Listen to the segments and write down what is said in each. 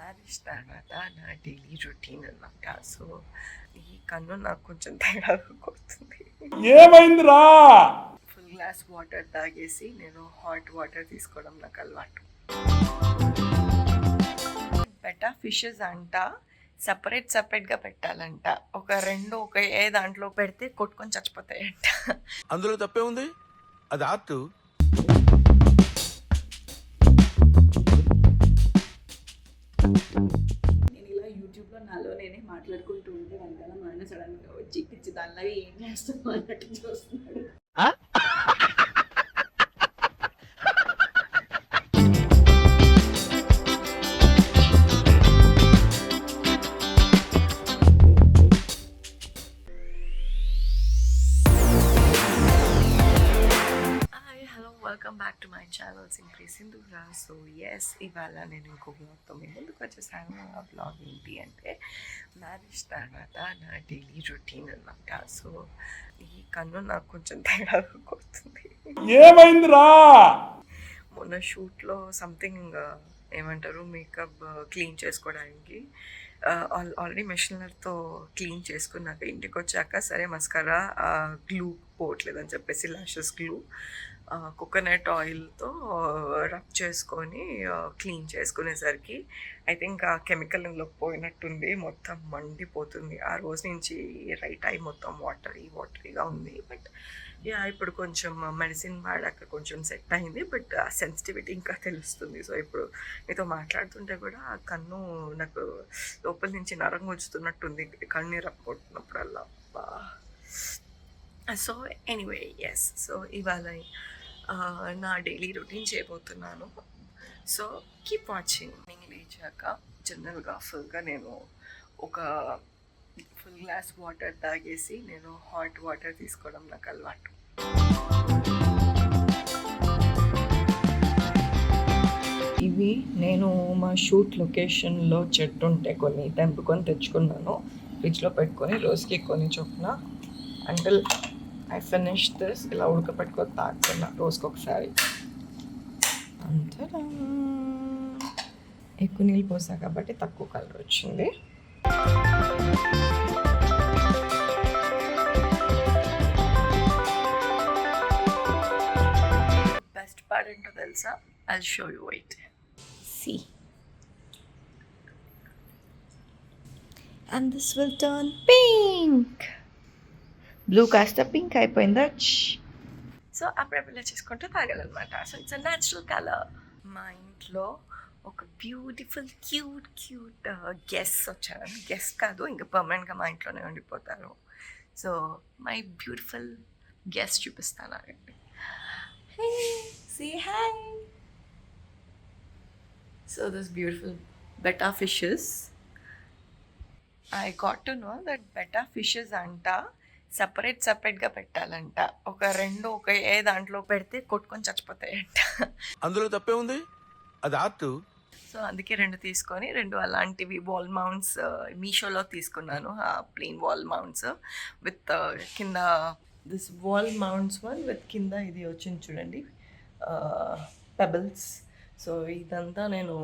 Marriage తర్వాత నా daily routine అనమాట. సో ఈ కన్ను నాకు కొంచెం తేడాగా కొడుతుంది. ఏమైందిరా? ఫుల్ గ్లాస్ వాటర్ తాగేసి నేను హాట్ వాటర్ తీసుకోవడం నాకు అలవాటు. బెటా ఫిషెస్ అంట సపరేట్గా పెట్టాలంట. ఒక ఏ దాంట్లో పెడితే కొట్టుకొని చచ్చిపోతాయంట. అందులో తప్పే ఉంది, అది ఆర్ట్. నేను ఇలా యూట్యూబ్లో నాలో నేనే మాట్లాడుకుంటూ ఉంటే వెనకాల మా ఆయన సడన్గా వచ్చి పిచ్చి దానిలాగా ఏం చేస్తాను అన్నట్టు చూస్తున్నాడు. Welcome back to my channel simply Sindhura. So yes, ఇవాళ నేను ఇంకో బ్లాగ్తో మీ ముందుకు వచ్చేసాను. ఆ బ్లాగ్ ఏంటి అంటే మ్యారేజ్ తర్వాత నా డైలీ రొటీన్ అనమాట. సో ఈ కన్ను నాకు కొంచెం తేడాగా కొడుతుంది. ఏమైందిరా? మొన్న షూట్లో సంథింగ్ ఏమంటారు మేకప్ క్లీన్ చేసుకోవడానికి ఆల్రెడీ మెషినర్తో క్లీన్ చేసుకున్నాక ఇంటికి వచ్చాక సరే మస్కారా గ్లూ పోవట్లేదని చెప్పేసి లాషెస్ గ్లూ కోకోనట్ ఆయిల్తో రబ్ చేసుకొని క్లీన్ చేసుకునేసరికి ఐ థింక్ ఆ కెమికల్ ఇందులో పోయినట్టుంది. మొత్తం మండిపోతుంది. ఆ రోజు నుంచి రైట్ ఐ మొత్తం వాటరీగా ఉంది. బట్ యా ఇప్పుడు కొంచెం మెడిసిన్ వాడాక కొంచెం సెట్ అయింది. బట్ ఆ సెన్సిటివిటీ ఇంకా తెలుస్తుంది. సో ఇప్పుడు మీతో మాట్లాడుతుంటే కూడా ఆ కన్ను నాకు లోపల నుంచి నరం గుంజుతున్నట్టుంది కన్ను రప్పొట్టినప్పుడల్లా. సో ఎనీవే ఎస్, సో ఇవాళ నా డైలీ రొటీన్ చేయబోతున్నాను. So keep watching. నేను లేచాక జనరల్గా ఫుల్గా నేను ఒక ఫుల్ గ్లాస్ వాటర్ తాగేసి నేను హాట్ వాటర్ తీసుకోవడం నాకు అలవాటు. ఇవి నేను మా షూట్ లొకేషన్లో చెట్టు ఉంటే కొన్ని తెంపుకొని తెచ్చుకున్నాను. ఫ్రిడ్జ్లో పెట్టుకొని రోజుకి కొన్ని చొప్పున అంటిల్ ఐ ఫినిష్ దిస్. ఇలా ఉడకపెట్టుకొని తాగుతున్నా రోజుకి ఒకసారి. అంతే, ఎక్కువ నీళ్ళు పోసా కాబట్టి తక్కువ కలర్ వచ్చింది. బెస్ట్ పార్ట్ ఏంటో తెలుసా? I'll show you. Wait, see. And this will turn pink. Blue కాస్త పింక్ అయిపోయిందా. సో అప్పుడప్పుడు చేసుకుంటూ తాగాలన్నమాట. So it's a natural colour. మా ఇంట్లో ఒక బ్యూటిఫుల్ క్యూట్ గెస్ట్ వచ్చారు. గెస్ట్ కాదు, ఇంకా పర్మనెంట్గా మా ఇంట్లోనే ఉండిపోతారు. సో మై బ్యూటిఫుల్ గెస్ట్ చూపిస్తాను. Hey, say hi. So this beautiful beta fishes. I got to know that beta fishes అంట సపరేట్గా పెట్టాలంట. ఒక ఏ దాంట్లో పెడితే కొట్టుకొని చచ్చిపోతాయంట. అందులో తప్పే ఉంది, అది ఆర్ట్. సో అందుకే 2 తీసుకొని 2 అలాంటివి వాల్ మౌంట్స్ మీషోలో తీసుకున్నాను. ప్లెయిన్ వాల్ మౌంట్స్ విత్ కింద this wall mounts one with కింద ఇది వచ్చింది చూడండి పెబల్స్. సో ఇదంతా నేను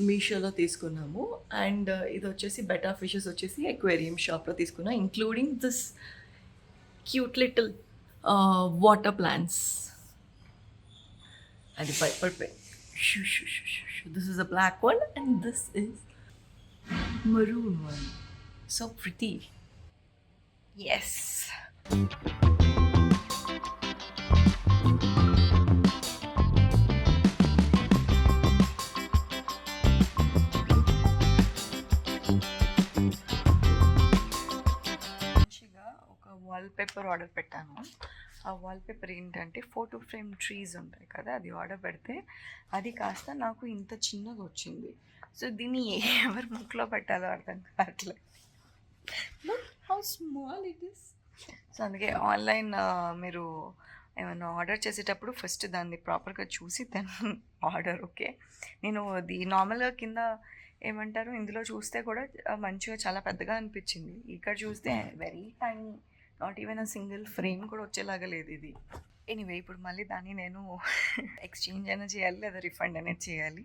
మీషోలో తీసుకున్నాము. అండ్ ఇది వచ్చేసి బెటా ఫిషెస్ వచ్చేసి ఎక్వేరియం షాప్లో తీసుకున్నా, including this cute little water plants. అది భయపడిపోయి. This is a black one and this is maroon one. So pretty. Yes. Wallpaper order పెట్టాను. ఆ వాల్పేపర్ ఏంటంటే ఫోటో ఫ్రేమ్ ట్రీస్ ఉంటాయి కదా, అది ఆర్డర్ పెడితే అది కాస్త నాకు ఇంత చిన్నగా వచ్చింది. సో దీన్ని ఎవరి ముక్కులో పెట్టాలో అర్థం కావట్లేదు. How small it is. So అందుకే ఆన్లైన్ మీరు ఏమైనా ఆర్డర్ చేసేటప్పుడు ఫస్ట్ దాన్ని ప్రాపర్గా చూసి దాన్ని ఆర్డర్. ఓకే, నేను అది నార్మల్గా కింద ఏమంటారు ఇందులో చూస్తే కూడా మంచిగా చాలా పెద్దగా అనిపించింది. ఇక్కడ చూస్తే very tiny, not even a single frame కూడా వచ్చేలాగా లేదు ఇది. ఎనీవే ఇప్పుడు మళ్ళీ దాన్ని నేను ఎక్స్చేంజ్ అయినా చేయాలి లేదా రిఫండ్ అనేది చేయాలి.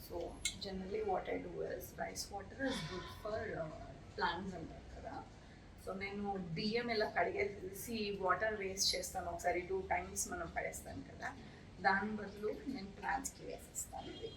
So generally what I do is rice water is good for plants అంటారు కదా. సో నేను బియ్యం ఇలా కడిగేసి వాటర్ వేస్ట్ చేస్తాను, ఒకసారి 2 times మనం పడేస్తాను కదా, దాని బదులు నేను ప్లాంట్స్కి వేసేస్తాను ఇది.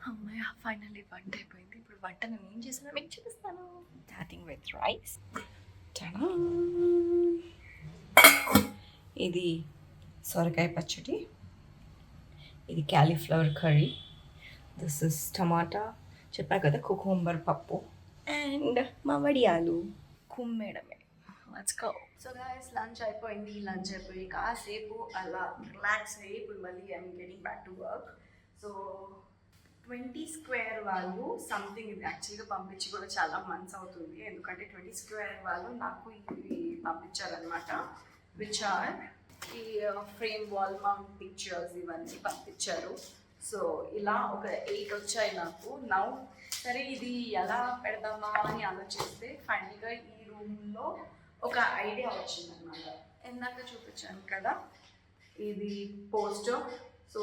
అమ్మయ్య, ఫైనల్లీ వంట అయిపోయింది. ఇప్పుడు వంట నేను ఏం చేసానో మీకు చూపిస్తాను. Starting with rice. ఇది సొరకాయ పచ్చడి, ఇది cauliflower curry, this is tomato, చెప్పా కదా కుకుంబర్ పప్పు, అండ్ మా వడియాలు కుమ్మేయడమే. Let's go. So guys, lunch అయిపోయింది. లంచ్ అయిపోయి కాసేపు అలా రిలాక్స్ అయ్యి ఇప్పుడు మళ్ళీ I'm getting back to work. So 20 Square వాళ్ళు సంథింగ్, ఇది యాక్చువల్గా పంపించి కూడా చాలా మంత్స్ అవుతుంది, ఎందుకంటే 20 Square వాళ్ళు నాకు ఇవి పంపించారనమాట, విచ్ ఆర్ ఈ ఫ్రేమ్ వాల్ మౌంట్ పిక్చర్స్ ఇవన్నీ పంపించారు. సో ఇలా ఒక 8 వచ్చాయి నాకు. నౌ సరే ఇది ఎలా పెడదామా అని ఆలోచిస్తే ఫైనల్గా ఈ రూమ్లో ఒక ఐడియా వచ్చిందనమాట. ఇందాక చూపించాను కదా ఇది పోస్టర్. సో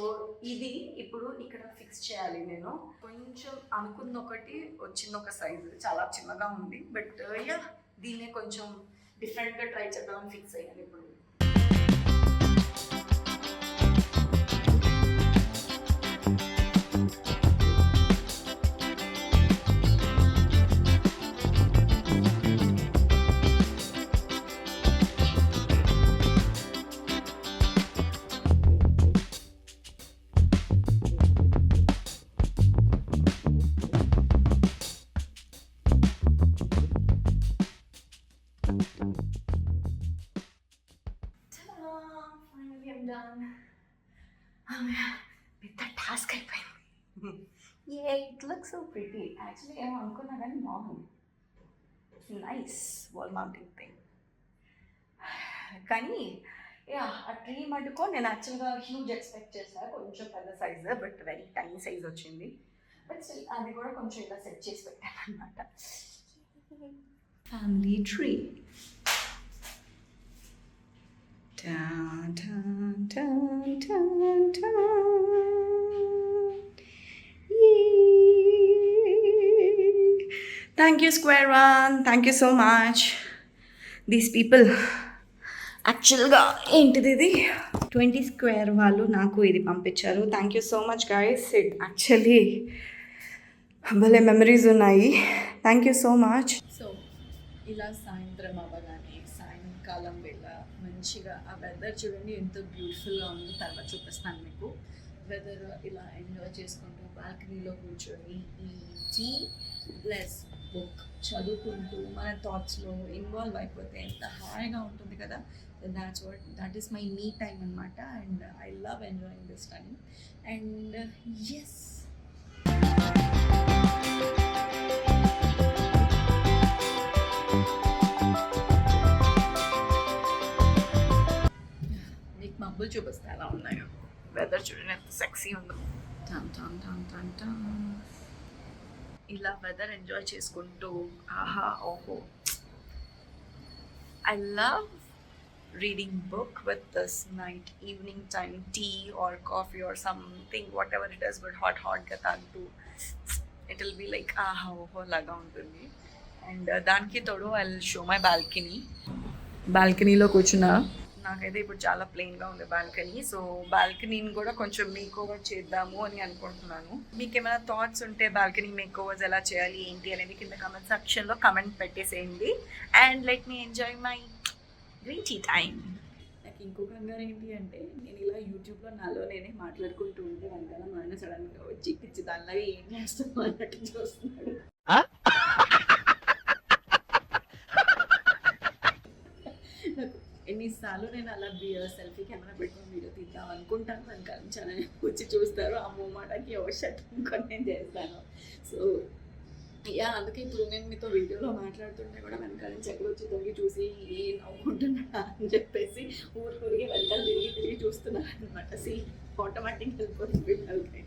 ఇది ఇప్పుడు ఇక్కడ ఫిక్స్ చేయాలి నేను. కొంచెం అనుకున్న ఒకటి వచ్చింది, ఒక సైజు చాలా చిన్నగా ఉంది, బట్ యా దీన్నే కొంచెం డిఫరెంట్గా ట్రై చేద్దామని ఫిక్స్ అయ్యాను ఇప్పుడు. Finally I'm done. పెద్ద టాస్క్ అయిపోయింది. It looks so pretty. Actually ఏమో అనుకున్నా కానీ బాగుంది. Nice wall mounting thing. కానీ యా ఆ ట్రీ మటుకో నేను యాక్చువల్గా హ్యూజ్ ఎక్స్పెక్ట్ చేశాను, కొంచెం పెద్ద size, but very tiny size వచ్చింది. బట్ స్టిల్ అది కూడా కొంచెం ఇలా సెట్ చేసి పెట్టాను అనమాట. Family tree. Thank you Square One, thank you so much. These people యాక్చువల్గా ఏంటిది ఇది 20 Square వాళ్ళు నాకు ఇది పంపించారు. Thank you so much guys. It actually భలే మెమరీస్ ఉన్నాయి. Thank you so much. So ఇలా సాయంత్రం అవ్వగానే సాయంకాలం వేళ మంచిగా ఆ వెదర్ చూడండి ఎంత బ్యూటిఫుల్గా ఉందో, తర్వాత చూపిస్తాను మీకు. వెదర్ ఇలా ఎంజాయ్ చేసుకుంటూ బాల్కనీలో కూర్చొని ఈ టీ ప్లస్ బుక్ చదువుకుంటూ మన థాట్స్లో ఇన్వాల్వ్ అయిపోతే ఎంత హాయిగా ఉంటుంది కదా. That is my me time అనమాట. And I love enjoying this time. And yes, మీకు మబ్బులు చూపిస్తే ఎలా ఉన్నాయో. వెదర్ చూడండి ఎంత సెక్సీ ఉందో. టన్ టన్ టన్ టన్ టన్. ఇలా వెదర్ ఎంజాయ్ చేసుకుంటూ ఆహా ఓహో. I love reading book with this night evening time tea or coffee or something, whatever it is, but hot ga tantu it will be like aha oh laga untundi. And daniki todu I'll show my balcony lo కూర్చున్నా. నాకైతే ఇప్పుడు చాలా ప్లెయిన్గా ఉంది balcony. So బాల్కనీని కూడా కొంచెం make over చేద్దాము అని అనుకుంటున్నాను. మీకు ఏమైనా థాట్స్ ఉంటే బాల్కనీ మేక్ ఓవర్స్ ఎలా చేయాలి ఏంటి అనేది కింద కమెంట్ సెక్షన్లో కమెంట్ పెట్టేసేయండి. And let me enjoy my green tea time. నాకు ఇంకొక కంగారు ఏంటి అంటే, నేను ఇలా యూట్యూబ్లో నాలో నేనే మాట్లాడుకుంటూ ఉంటే వెనకాల మా ఆయన సడన్గా వచ్చి పిచ్చి దానిలాగా ఏం చేస్తాను అన్నట్టు చూస్తున్నాడు. నాకు ఎన్నిసార్లు నేను అలా సెల్ఫీ కెమెరా పెట్టుకుని వీడియో తీద్దాం అనుకుంటాను, వెనకాల నుంచి అలా వచ్చి చూస్తారు. అమ్మో మాటకి ఓ షర్ట్ అనుకొని నేను చేస్తాను. సో యా, అందుకే ఇప్పుడు నేను మీతో వీడియోలో మాట్లాడుతుంటే కూడా వెనకాల నుంచి ఎక్కడ వచ్చి తొంగి చూసి నవ్వుకుంటున్నా అని చెప్పేసి ఊరికి వెనకాల తిరిగి చూస్తున్నాను అనమాట. సి ఆటోమేటిక్ వెళ్ళిపోతుంది వీళ్ళకి.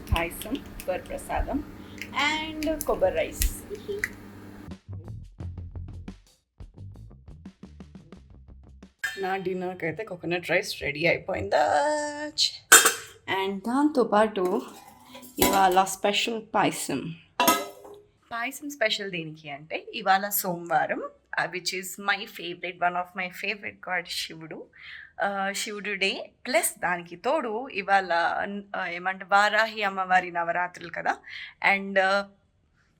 పాయసం, ప్రసాదం అండ్ కొబ్బరి రైస్. నా డిన్నర్కి అయితే కోకోనట్ రైస్ రెడీ అయిపోయిందా. అండ్ దాంతోపాటు ఇవాళ స్పెషల్ పాయసం స్పెషల్ దేనికి అంటే ఇవాళ సోమవారం, which is my favourite, one of my favourite God శివుడు డే. ప్లస్ దానికి తోడు ఇవాళ ఏమంటే వారాహి అమ్మవారి నవరాత్రులు కదా. అండ్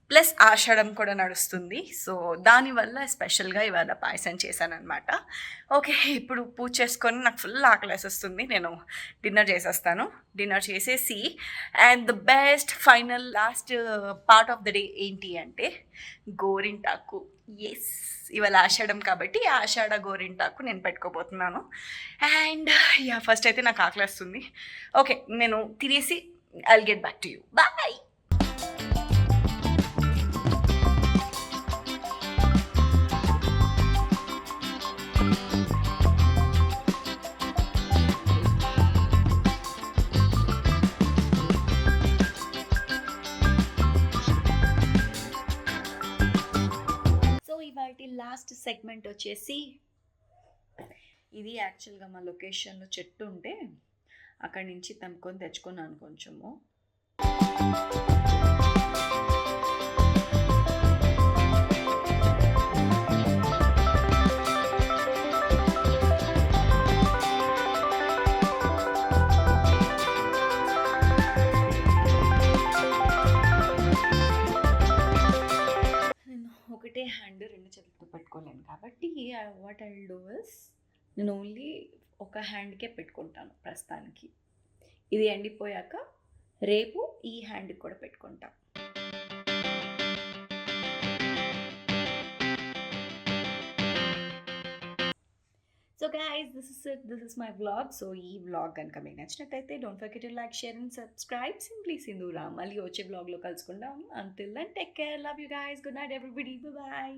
ప్లస్ ఆషాఢం కూడా నడుస్తుంది. సో దానివల్ల స్పెషల్గా ఇవాళ పాయసం చేశాను అనమాట. ఓకే, ఇప్పుడు పూజ చేసుకొని నాకు ఫుల్ ఆకలేసేస్తుంది. నేను డిన్నర్ చేసేస్తాను. డిన్నర్ చేసేసి and the best final last part of the day ఏంటి అంటే గోరింటాకు. ఎస్, ఇవాళ ఆషాఢం కాబట్టి ఆషాఢ గోరింటాకు నేను పెట్టుకోబోతున్నాను. అండ్ యా, ఫస్ట్ అయితే నాకు ఆకలేస్తుంది. ఓకే, నేను తినేసి I'll get back to you. Bye. So ఇవాటి లాస్ట్ సెగ్మెంట్ వచ్చేసి ఇది యాక్చువల్గా మా లొకేషన్లో చెట్టు ఉంటే అక్కడి నుంచి తెంపుకొని తెచ్చుకున్నాను కొంచెము. నేను ఒకటే హ్యాండ్ రెండు చేతులతో పెట్టుకోలేను కాబట్టి వాట్ ఐ డూ ఇస్ నేను ఓన్లీ ఒక హ్యాండ్కే పెట్టుకుంటాను ప్రస్తుతానికి. ఇది ఎండిపోయాక రేపు ఈ హ్యాండ్కి కూడా పెట్టుకుంటా. So guys, this is it. This is my vlog. So ఈ వ్లాగ్ కనుక మీకు నచ్చినట్టయితే don't forget to like, share and subscribe. Simply Sindhura. మళ్ళీ వచ్చే వ్లాగ్లో కలుసుకుందాం. Until then take care. Love you guys. Good night everybody. Bye.